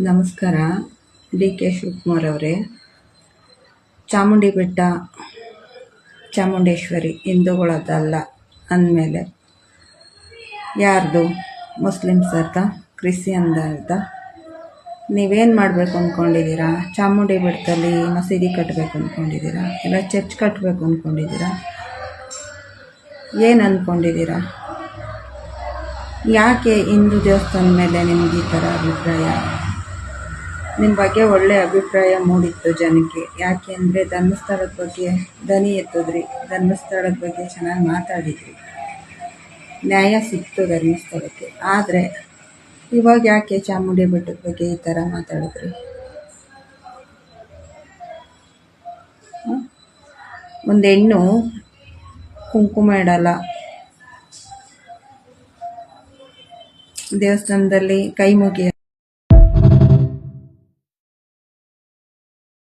ನಮಸ್ಕಾರ. D K Shivakumar ಅವರೇ, ಚಾಮುಂಡಿ ಬೆಟ್ಟ ಚಾಮುಂಡೇಶ್ವರಿ ಹಿಂದೂಗಳದ್ದಲ್ಲ ಅಂದಮೇಲೆ ಯಾರ್ದು? ಮುಸ್ಲಿಮ್ಸರ್ದ? ಕ್ರಿಶ್ಚಿಯನ್ದ? ನೀವೇನು ಮಾಡಬೇಕು ಅಂದ್ಕೊಂಡಿದ್ದೀರಾ? ಚಾಮುಂಡಿ ಬೆಟ್ಟದಲ್ಲಿ ಮಸೀದಿ ಕಟ್ಟಬೇಕು ಅಂದ್ಕೊಂಡಿದ್ದೀರಾ? ಇಲ್ಲ ಚರ್ಚ್ ಕಟ್ಟಬೇಕು ಅಂದ್ಕೊಂಡಿದ್ದೀರಾ? ಏನು ಅಂದ್ಕೊಂಡಿದ್ದೀರಾ? ಯಾಕೆ ಹಿಂದೂ ದೇವಸ್ಥಾನದ ಮೇಲೆ ನಿಮಗೆ ಈ ಥರ ಅಭಿಪ್ರಾಯ? ನಿಮ್ಮ ಬಗ್ಗೆ ಒಳ್ಳೆಯ ಅಭಿಪ್ರಾಯ ಮೂಡಿತ್ತು ಜನಕ್ಕೆ. ಯಾಕೆ ಅಂದರೆ ಧರ್ಮಸ್ಥಳದ ಬಗ್ಗೆ ದನಿ ಎತ್ತಿದ್ರಿ, ಧರ್ಮಸ್ಥಳದ ಬಗ್ಗೆ ಚೆನ್ನಾಗಿ ಮಾತಾಡಿದ್ರಿ, ನ್ಯಾಯ ಸಿಕ್ತು ಧರ್ಮಸ್ಥಳಕ್ಕೆ. ಆದರೆ ಇವಾಗ ಯಾಕೆ ಚಾಮುಂಡಿ ಬೆಟ್ಟದ ಬಗ್ಗೆ ಈ ಥರ ಮಾತಾಡಿದ್ರಿ? ಒಂದು ಹೆಣ್ಣು ಕುಂಕುಮ ಇಡಲ್ಲ, ದೇವಸ್ಥಾನದಲ್ಲಿ ಕೈ ಮುಗಿಯ